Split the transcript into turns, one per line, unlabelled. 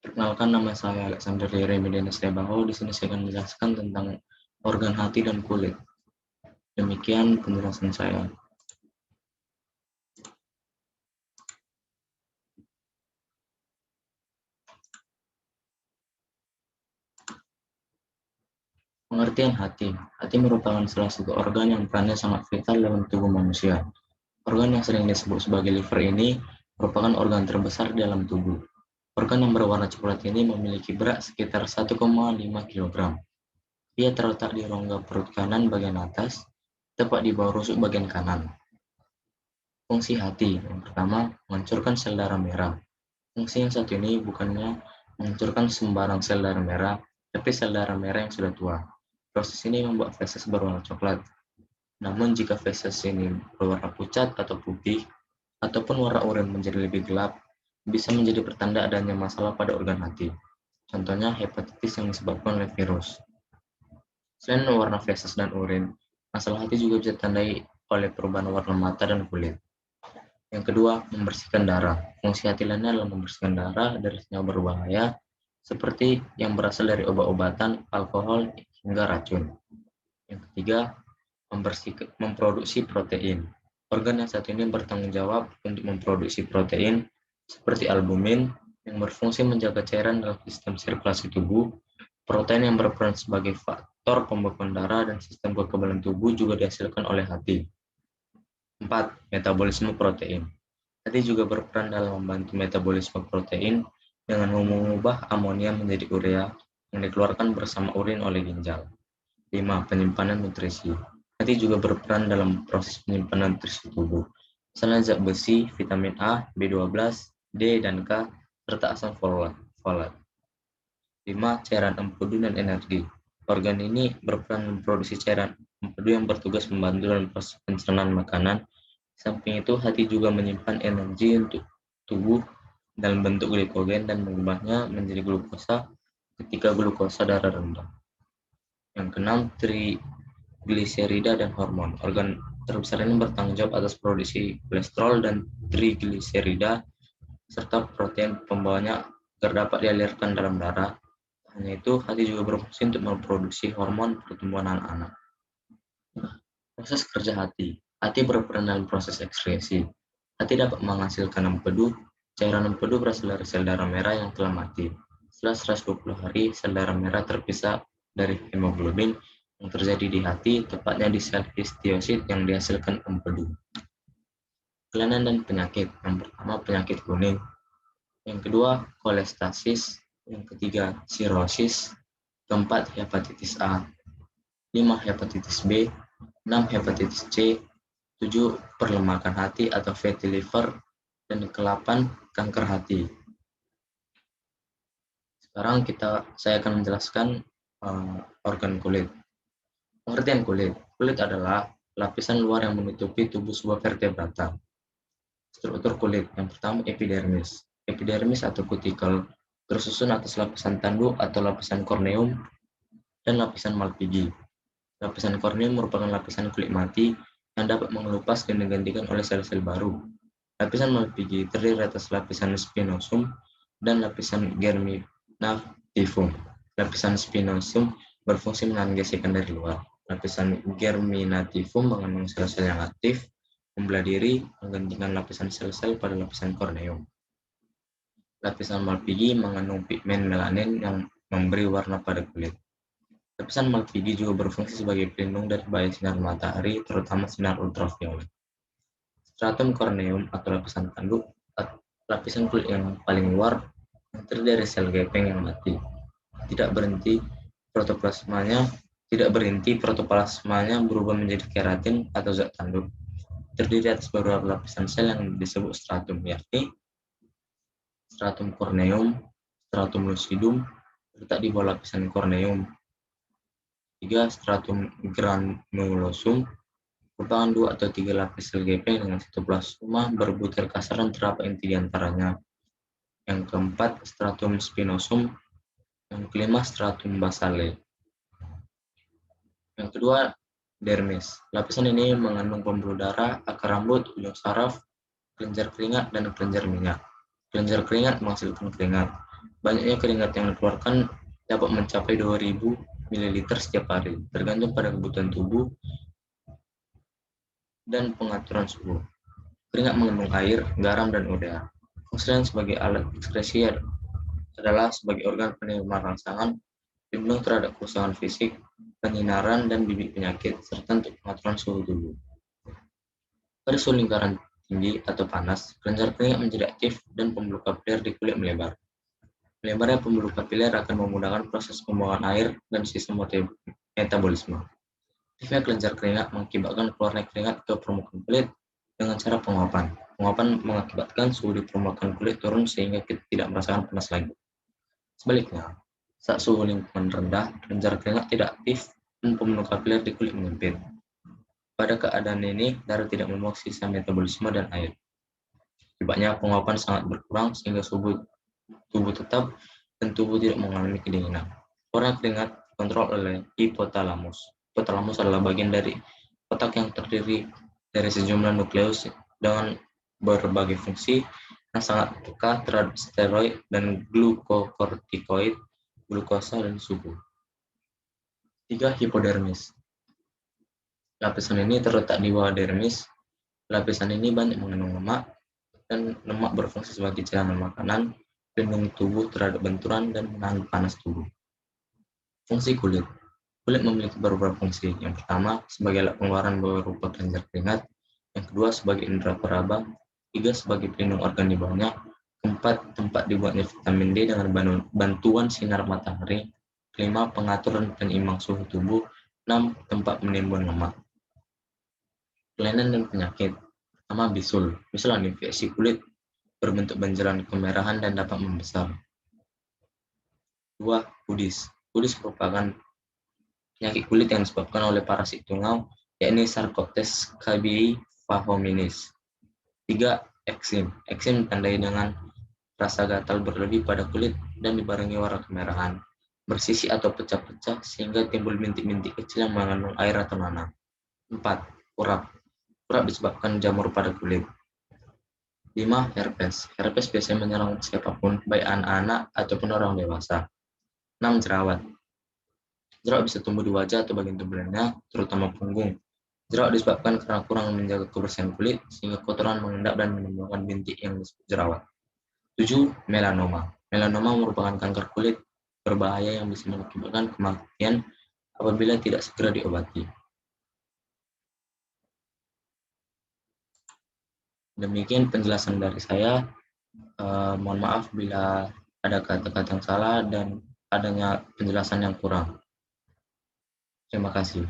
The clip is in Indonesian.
Perkenalkan, nama saya Alexander Remedianus Rebaho. Di sini saya akan menjelaskan tentang organ hati dan kulit. Demikian penjelasan saya. Pengertian hati. Hati merupakan salah satu organ yang perannya sangat vital dalam tubuh manusia. Organ yang sering disebut sebagai liver ini merupakan organ terbesar di dalam tubuh. Organ yang berwarna coklat ini memiliki berat sekitar 1,5 kg. Ia terletak di rongga perut kanan bagian atas, tepat di bawah rusuk bagian kanan. Fungsi hati. Yang pertama, menghancurkan sel darah merah. Fungsi yang satu ini bukannya menghancurkan sembarang sel darah merah, tapi sel darah merah yang sudah tua. Proses ini membuat feses berwarna coklat. Namun jika feses ini berwarna pucat atau putih, ataupun warna urin menjadi lebih gelap, bisa menjadi pertanda adanya masalah pada organ hati. Contohnya hepatitis yang disebabkan oleh virus. Selain warna feses dan urin, masalah hati juga bisa ditandai oleh perubahan warna mata dan kulit. Yang kedua, membersihkan darah. Fungsi hati lainnya adalah membersihkan darah dari senyawa berbahaya seperti yang berasal dari obat-obatan, alkohol, hingga racun. Yang ketiga, memproduksi protein. Organ yang satu ini bertanggung jawab untuk memproduksi protein seperti albumin yang berfungsi menjaga cairan dalam sistem sirkulasi tubuh. Protein yang berperan sebagai faktor pembekuan darah dan sistem kekebalan tubuh juga dihasilkan oleh hati. 4. Metabolisme protein. Hati juga berperan dalam membantu metabolisme protein dengan mengubah amonia menjadi urea yang dikeluarkan bersama urin oleh ginjal. 5. Penyimpanan nutrisi. Hati juga berperan dalam proses penyimpanan nutrisi tubuh, misalnya zat besi, vitamin A, B12, D, dan K, serta asam folat. 5. Cairan empedu dan energi. Organ ini berperan memproduksi cairan empedu yang bertugas membantu dalam proses pencernaan makanan. Samping itu, hati juga menyimpan energi untuk tubuh dalam bentuk glikogen dan mengubahnya menjadi glukosa ketika glukosa darah rendah. Yang keenam, trigliserida dan hormon. Organ terbesar ini bertanggung jawab atas produksi kolesterol dan trigliserida serta protein pembawanya agar dapat dialirkan dalam darah. Hanya itu, hati juga berfungsi untuk memproduksi hormon pertumbuhan anak-anak. Proses kerja hati. Hati berperan dalam proses ekskresi. Hati dapat menghasilkan empedu. Cairan empedu berasal dari sel darah merah yang telah mati. Setelah 120 hari, sel darah merah terpisah dari hemoglobin yang terjadi di hati, tepatnya di sel histiosit yang dihasilkan empedu. Kelainan dan penyakit. Yang pertama, penyakit kuning. Yang kedua, kolestasis. Yang ketiga, sirosis. Keempat, hepatitis A. 5. Hepatitis B. 6. Hepatitis C. 7. Perlemakan hati atau fatty liver. Dan ke-8, kanker hati. Sekarang saya akan menjelaskan organ kulit. Pengertian kulit. Kulit adalah lapisan luar yang menutupi tubuh sebuah vertebrata. Struktur kulit. Yang pertama, epidermis. Epidermis atau kutikel tersusun atas lapisan tanduk atau lapisan korneum dan lapisan Malpighi. Lapisan korneum merupakan lapisan kulit mati yang dapat mengelupas dan digantikan oleh sel-sel baru. Lapisan Malpighi terdiri atas lapisan spinosum dan lapisan germinativum. Lapisan spinosum berfungsi menahan gesekan dari luar. Lapisan germinativum mengandung sel-sel yang aktif, membelah diri, menggantikan lapisan sel-sel pada lapisan korneum. Lapisan Malpighi mengandung pigmen melanin yang memberi warna pada kulit. Lapisan Malpighi juga berfungsi sebagai pelindung dari bahaya sinar matahari, terutama sinar ultraviolet. Stratum corneum atau lapisan tanduk, lapisan kulit yang paling luar yang terdiri dari sel gepeng yang mati. Tidak berhenti protoplasmanya berubah menjadi keratin atau zat tanduk. Terdiri atas beberapa lapisan sel yang disebut stratum, yakni stratum corneum, stratum lucidum, terletak di bawah lapisan korneum. 3. Stratum granulosum, merupakan 2 atau 3 lapis sel gepeng dengan sitoplasma berbutir kasar dan terdapat inti di antaranya. Yang keempat, stratum spinosum. Yang kelima, stratum basale. Yang kedua, dermis. Lapisan ini mengandung pembuluh darah, akar rambut, ujung saraf, kelenjar keringat, dan kelenjar minyak. Kelenjar keringat menghasilkan keringat. Banyaknya keringat yang dikeluarkan dapat mencapai 2000 ml setiap hari, tergantung pada kebutuhan tubuh dan pengaturan suhu. Keringat mengandung air, garam, dan udara. Fungsinya sebagai alat ekskresi adalah sebagai organ penerima rangsangan, pelindung terhadap kerusakan fisik, penyinaran, dan bibit penyakit, serta untuk pengaturan suhu tubuh. Pada suhu lingkaran tinggi atau panas, kelenjar keringat menjadi aktif dan pembuluh kapiler di kulit melebar. Melebarnya pembuluh kapiler akan memudahkan proses pembuangan air dan sistem metabolisme. Aktifnya kelenjar keringat mengakibatkan keluarnya keringat ke permukaan kulit dengan cara penguapan. Penguapan mengakibatkan suhu di permukaan kulit turun sehingga kita tidak merasakan panas lagi. Sebaliknya, saat suhu lingkungan rendah, kelenjar keringat tidak aktif dan pembuluh kapiler di kulit menyempit. Pada keadaan ini, darah tidak membuang sisa metabolisme dan air. Akibatnya, penguapan sangat berkurang sehingga suhu tubuh tetap dan tubuh tidak mengalami kedinginan. Warna keringat dikontrol oleh hipotalamus. Hipotalamus adalah bagian dari otak yang terdiri dari sejumlah nukleus dengan berbagai fungsi yang sangat peka terhadap steroid dan glukokortikoid, glukosa, dan suhu. 3. Hipodermis. Lapisan ini terletak di bawah dermis. Lapisan ini banyak mengandung lemak, dan lemak berfungsi sebagai cadangan makanan, pelindung tubuh terhadap benturan, dan menahan panas tubuh. Fungsi kulit. Kulit memiliki beberapa fungsi. Yang pertama, sebagai alat pengeluaran berupa kelenjar keringat. Yang kedua, sebagai indera peraba. Tiga, sebagai pelindung organ di bawahnya. Keempat, tempat dibuatnya vitamin D dengan bantuan sinar matahari. Kelima, pengatur dan penyeimbang suhu tubuh. 6, tempat menimbun lemak. Kelainan dan penyakit. Pertama, bisul. Bisul adalah infeksi kulit berbentuk benjolan kemerahan dan dapat membesar. 2. Kudis. Kudis merupakan penyakit kulit yang disebabkan oleh parasit tungau, yakni Sarcoptes cabiei phagominis. 3. Eksim. Eksim ditandai dengan rasa gatal berlebih pada kulit dan dibarengi warna kemerahan, bersisi atau pecah-pecah sehingga timbul bintik-bintik kecil yang mengandung air atau nanah. 4. Kurap. Kurap disebabkan jamur pada kulit. 5. Herpes. Herpes biasanya menyerang siapapun, baik anak-anak ataupun orang dewasa. 6. Jerawat. Jerawat bisa tumbuh di wajah atau bagian tubuh lainnya, terutama punggung. Jerawat disebabkan karena kurang menjaga kebersihan kulit, sehingga kotoran mengendap dan menimbulkan bintik yang disebut jerawat. 7. Melanoma. Melanoma merupakan kanker kulit berbahaya yang bisa mengakibatkan kematian apabila tidak segera diobati. Demikian penjelasan dari saya. Mohon maaf bila ada kata-kata yang salah dan adanya penjelasan yang kurang. Terima kasih.